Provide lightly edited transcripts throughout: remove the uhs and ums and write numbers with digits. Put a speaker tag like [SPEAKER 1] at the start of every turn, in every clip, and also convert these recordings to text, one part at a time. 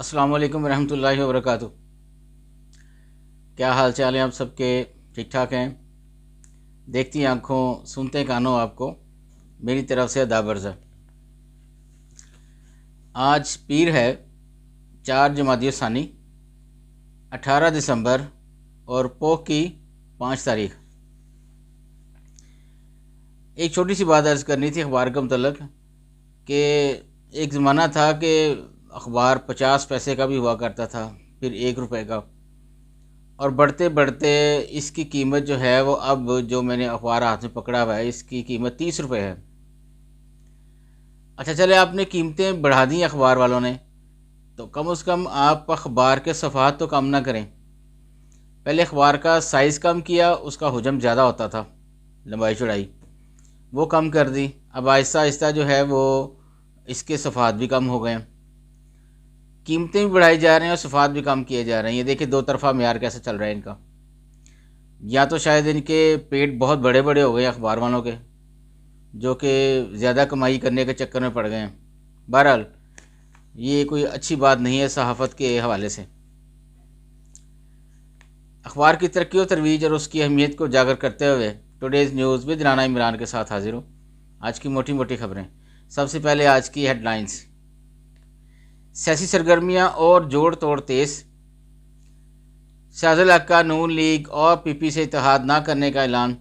[SPEAKER 1] السلام علیکم ورحمۃ اللہ وبرکاتہ۔ کیا حال چال ہیں آپ سب کے؟ ٹھیک ٹھاک ہیں؟ دیکھتی آنکھوں سنتے کانوں آپ کو میری طرف سے اداب عرض ہے۔ آج پیر ہے، 4 جمادی الثانی، 18 دسمبر اور پوہ کی 5 تاریخ۔ ایک چھوٹی سی بات عرض کرنی تھی اخبار کے متعلق کہ ایک زمانہ تھا کہ اخبار 50 پیسے کا بھی ہوا کرتا تھا، پھر 1 روپے کا، اور بڑھتے بڑھتے اس کی قیمت جو ہے وہ اب جو میں نے اخبار ہاتھ میں پکڑا ہوا ہے اس کی قیمت 30 روپے ہے۔ اچھا چلے، آپ نے قیمتیں بڑھا دیں اخبار والوں نے، تو کم از کم آپ اخبار کے صفحات تو کم نہ کریں۔ پہلے اخبار کا سائز کم کیا، اس کا حجم زیادہ ہوتا تھا، لمبائی چوڑائی، وہ کم کر دی۔ اب آہستہ آہستہ جو ہے وہ اس کے صفحات بھی کم ہو گئے ہیں، قیمتیں بھی بڑھائی جا رہے ہیں اور صفحات بھی کم کیے جا رہے ہیں۔ یہ دیکھیں دو طرفہ معیار کیسے چل رہا ہے ان کا۔ یا تو شاید ان کے پیٹ بہت بڑے بڑے ہو گئے ہیں اخبار والوں کے، جو کہ زیادہ کمائی کرنے کے چکر میں پڑ گئے ہیں۔ بہرحال یہ کوئی اچھی بات نہیں ہے صحافت کے حوالے سے۔ اخبار کی ترقی و ترویج اور اس کی اہمیت کو اجاگر کرتے ہوئے today's news with Rana Imran کے ساتھ حاضر ہوں۔ آج کی موٹی موٹی خبریں۔ سب سے پہلے آج کی ہیڈ لائنز۔ سیاسی سرگرمیاں اور جوڑ توڑ تیز، شاذ الحق کا نون لیگ اور پی پی سے اتحاد نہ کرنے کا اعلان،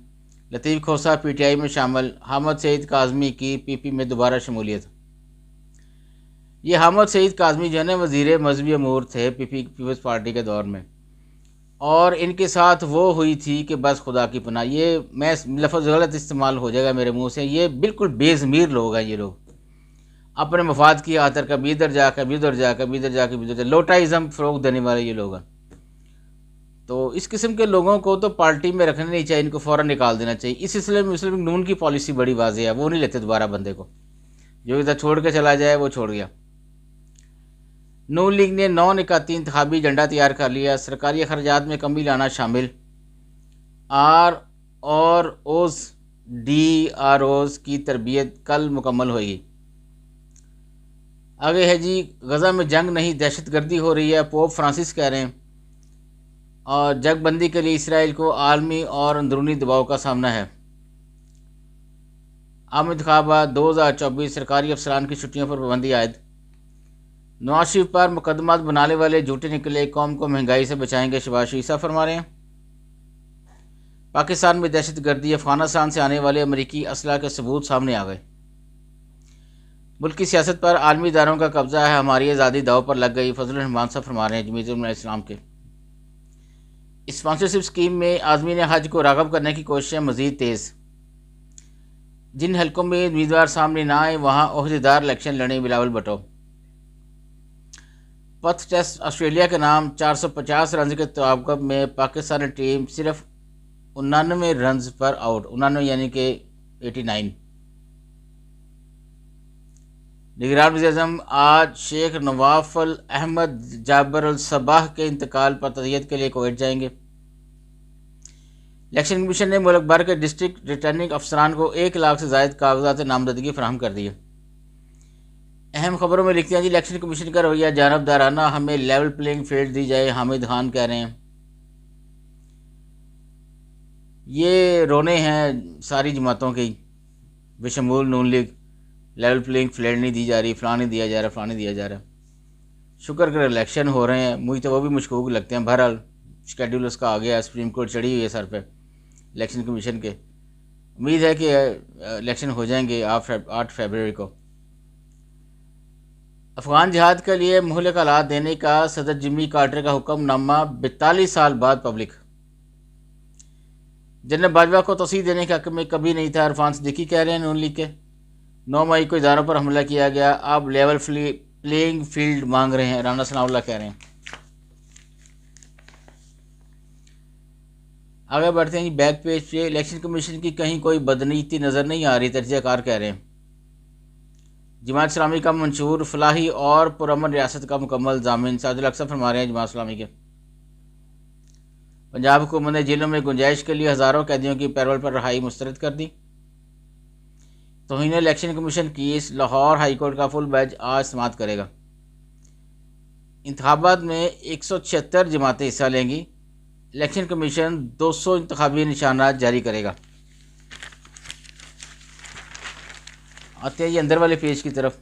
[SPEAKER 1] لطیف کھوسہ پی ٹی آئی میں شامل، حامد سعید کاظمی کی پی پی میں دوبارہ شمولیت۔ یہ حامد سعید کاظمی جو ہے نا وزیر مذہبی امور تھے پیپلز پارٹی کے دور میں، اور ان کے ساتھ وہ ہوئی تھی کہ بس خدا کی پناہ، یہ میں لفظ غلط استعمال ہو جائے گا میرے منہ سے، یہ بالکل بے ضمیر لوگ ہیں۔ یہ لوگ اپنے مفاد کی خاطر کبھی ادھر جا کبھی ادھر جا کبھی ادھر جا کبھی ادھر جا، لوٹائزم فروغ دینے والے یہ لوگ ہیں۔ تو اس قسم کے لوگوں کو تو پارٹی میں رکھنا نہیں چاہیے، ان کو فوراً نکال دینا چاہیے۔ اس سلسلے میں مسلم نون کی پالیسی بڑی واضح ہے، وہ نہیں لیتے دوبارہ بندے کو، جو ادھر چھوڑ کے چلا جائے وہ چھوڑ گیا۔ نون لیگ نے 9 نکاتی انتخابی ایجنڈا تیار کر لیا، سرکاری اخراجات میں کمی لانا شامل، آر اور اوز ڈی آر اوز کی تربیت کل مکمل ہوئی۔ آگے ہے جی، غزہ میں جنگ نہیں دہشت گردی ہو رہی ہے، پوپ فرانسس کہہ رہے ہیں، اور جنگ بندی کے لیے اسرائیل کو عالمی اور اندرونی دباؤ کا سامنا ہے۔ عام انتخابات 2024، سرکاری افسران کی چھٹیوں پر پابندی عائد۔ نواز شریف پر مقدمات بنانے والے جھوٹے نکلے، قوم کو مہنگائی سے بچائیں گے، شہباز شریف صاحب فرما رہے ہیں۔ پاکستان میں دہشت گردی، افغانستان سے آنے والے امریکی اسلحہ کے ثبوت سامنے آ گئے۔ ملک کی سیاست پر عالمی اداروں کا قبضہ ہے، ہماری آزادی داؤ پر لگ گئی، فضل الرحمان صاحب فرما رہے ہیں جمعیت علماء اسلام کے۔ اسپانسرشپ اسکیم میں عازمین حج کو راغب کرنے کی کوششیں مزید تیز، جن حلقوں میں امیدوار سامنے نہ آئے وہاں عہدیدار الیکشن لڑیں، بلاول بھٹو۔ پتھ ٹیسٹ آسٹریلیا کے نام، 450 رنز کے تعاقب میں پاکستانی ٹیم صرف 99 رنز پر آؤٹ، 99 یعنی کہ 89۔ نگران وزیر اعظم آج شیخ نواف احمد جابر الصباح کے انتقال پر تعزیت کے لیے کویت جائیں گے۔ الیکشن کمیشن نے ملک بھر کے ڈسٹرکٹ ریٹرننگ افسران کو 1 لاکھ سے زائد کاغذات نامزدگی فراہم کر دی ہے۔ اہم خبروں میں لکھتے ہیں جی، الیکشن کمیشن کا رویہ جانبدارانہ، ہمیں لیول پلینگ فیلڈ دی جائے، حامد خان کہہ رہے ہیں۔ یہ رونے ہیں ساری جماعتوں کی بشمول نون لیگ، لیول پلینگ فیلڈ نہیں دی جا رہی، فلاں نہیں دیا جا رہا، فلاں نہیں دیا جا رہا۔ شکر کر الیکشن ہو رہے ہیں، مجھے تو وہ بھی مشکوک لگتے ہیں۔ بہرحال شیڈول اس کا آ گیا، سپریم کورٹ چڑھی ہوئی ہے سر پہ الیکشن کمیشن کے۔ امید ہے کہ الیکشن ہو جائیں گے 8 فیبروری کو۔ افغان جہاد کے لیے مہلک آلات دینے کا صدر جمی کارٹر کا حکم نامہ 42 سال بعد پبلک۔ جنرل باجوہ کو توسیع دینے کے حق میں کبھی نہیں تھا، عرفان صدیقی کہہ رہے ہیں نون لیگ کے۔ 9 مئی کو اداروں پر حملہ کیا گیا، اب لیول پلینگ فیلڈ مانگ رہے ہیں، رانا ثناء اللہ کہہ رہے ہیں۔ آگے بڑھتے ہیں جی، بیک پیج پہ الیکشن کمیشن کی کہیں کوئی بدنیتی نظر نہیں آ رہی، تجزیہ کار کہہ رہے ہیں۔ جماعت اسلامی کا منشور فلاحی اور پرامن ریاست کا مکمل ضامن، سعد الحق صاحب فرما رہے ہیں جماعت اسلامی کے۔ پنجاب حکومت نے جیلوں میں گنجائش کے لیے ہزاروں قیدیوں کی پیرول پر رہائی مسترد کر دی۔ توہین election commission case, Lahore high court کا فل بیچ آج سماعت کرے گا۔ انتخابات میں 176 جماعتیں حصہ لیں گی، الیکشن کمیشن 200 انتخابی نشانات جاری کرے گا۔ آتے ہیں یہ اندر والے پیج کی طرف۔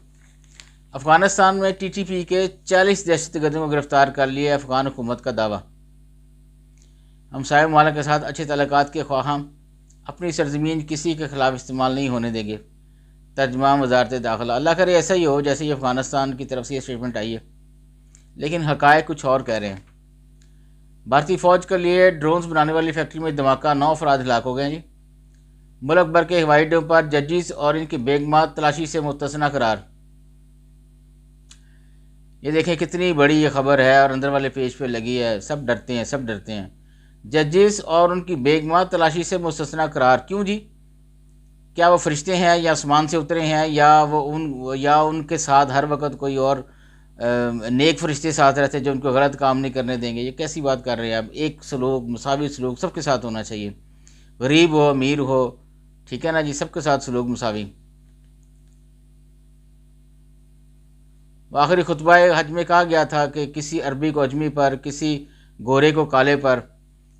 [SPEAKER 1] افغانستان میں ٹی ٹی پی کے 40 دہشت گردوں کو گرفتار کر لیا، افغان حکومت کا دعویٰ۔ ہمسائے ممالک کے ساتھ اچھے تعلقات کے خواہاں اپنی سرزمین کسی کے خلاف استعمال نہیں ہونے دیں گے، ترجمان وزارت داخلہ۔ اللہ کرے ایسا ہی ہو جیسے یہ افغانستان کی طرف سے یہ اسٹیٹمنٹ آئی ہے، لیکن حقائق کچھ اور کہہ رہے ہیں۔ بھارتی فوج کے لیے ڈرونز بنانے والی فیکٹری میں دھماکہ، 9 افراد ہلاک ہو گئے جی۔ ملک بھر کے ہوائی اڈوں پر ججز اور ان کی بیگمات تلاشی سے مستثنیٰ قرار۔ یہ دیکھیں کتنی بڑی یہ خبر ہے اور اندر والے پیج پہ لگی ہے، سب ڈرتے ہیں۔ ججز اور ان کی بیگمات تلاشی سے مستثنیٰ قرار، کیوں جی؟ کیا وہ فرشتے ہیں یا آسمان سے اترے ہیں، یا ان کے ساتھ ہر وقت کوئی اور نیک فرشتے ساتھ رہتے جو ان کو غلط کام نہیں کرنے دیں گے؟ یہ کیسی بات کر رہے ہیں آپ؟ ایک سلوک، مساوی سلوک سب کے ساتھ ہونا چاہیے، غریب ہو امیر ہو، ٹھیک ہے نا جی، سب کے ساتھ سلوک مساوی۔ آخری خطبہ حج میں کہا گیا تھا کہ کسی عربی کو اجمی پر، کسی گورے کو کالے پر،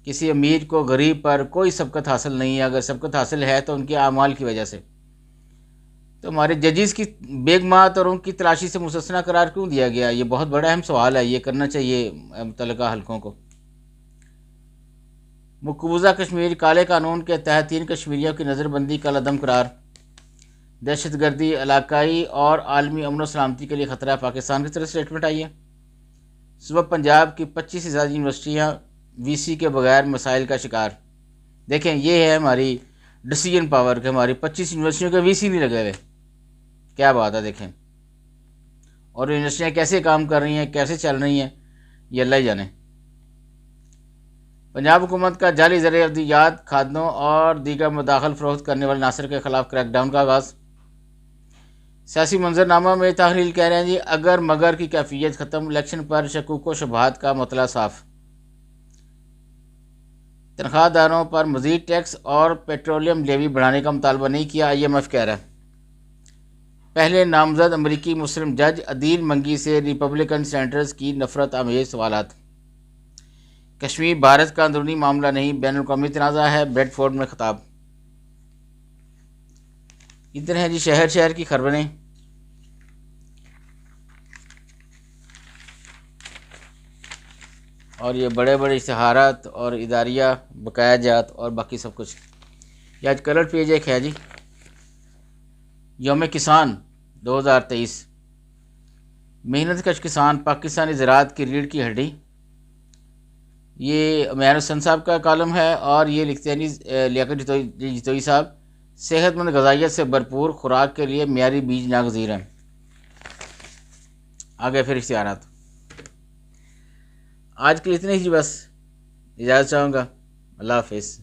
[SPEAKER 1] کسی امیر کو غریب پر کوئی سبقت حاصل نہیں ہے، اگر سبقت حاصل ہے تو ان کے اعمال کی وجہ سے۔ تو ہمارے ججز کی بیگمات اور ان کی تلاشی سے مستثنیٰ قرار کیوں دیا گیا؟ یہ بہت بڑا اہم سوال ہے، یہ کرنا چاہیے متعلقہ حلقوں کو۔ مقبوضہ کشمیر کالے قانون کے تحت 3 کشمیریوں کی نظر بندی کا عدم قرار۔ دہشت گردی، علاقائی اور عالمی امن و سلامتی کے لیے خطرہ، پاکستان کی طرف سے اسٹیٹمنٹ آئی ہے۔ صوبہ پنجاب کی 25 سے زیادہ یونیورسٹیاں وی سی کے بغیر مسائل کا شکار۔ دیکھیں یہ ہے ہماری ڈیسیجن پاور کہ ہماری 25 یونیورسٹیوں کے وی سی نہیں لگے ہوئے، کیا بات ہے دیکھیں۔ اور یونیورسٹیاں کیسے کام کر رہی ہیں، کیسے چل رہی ہیں، یہ اللہ ہی جانے۔ پنجاب حکومت کا جعلی زرعی ادویات، کھادوں اور دیگر مداخل فروخت کرنے والے عناصر کے خلاف کریک ڈاؤن کا آغاز۔ سیاسی منظرنامہ میں تحلیل کہہ رہے ہیں جی اگر مگر کی کیفیت ختم، الیکشن پر شکوک و شبہات کا مطلع صاف۔ تنخواہ داروں پر مزید ٹیکس اور پیٹرولیم لیوی بڑھانے کا مطالبہ نہیں کیا، آئی ایم ایف کہہ رہا ہے۔ پہلے نامزد امریکی مسلم جج عدیل منگی سے ریپبلکن سینیٹرز کی نفرت آمیز سوالات۔ کشمیر بھارت کا اندرونی معاملہ نہیں، بین الاقوامی تنازع ہے، بریڈ فورڈ میں خطاب۔ ادھر ہیں جی شہر کی خبریں۔ اور یہ بڑے بڑے اشتہارات اور اداریہ بقایا جات اور باقی سب کچھ۔ یہ آج کلر پیج ایک ہے جی، یوم کسان 2023، محنت کش کسان پاکستانی زراعت کی ریڑھ کی ہڈی۔ یہ معیار حسن صاحب کا کالم ہے اور یہ لکھتے ہیں لیاقت جتوئی صاحب، صحت مند غذائیت سے بھرپور خوراک کے لیے معیاری بیج ناگزیر ہیں۔ آگے پھر اشتہارات۔ آج کے لیے اتنے ہی بس، اجازت چاہوں گا، اللہ حافظ۔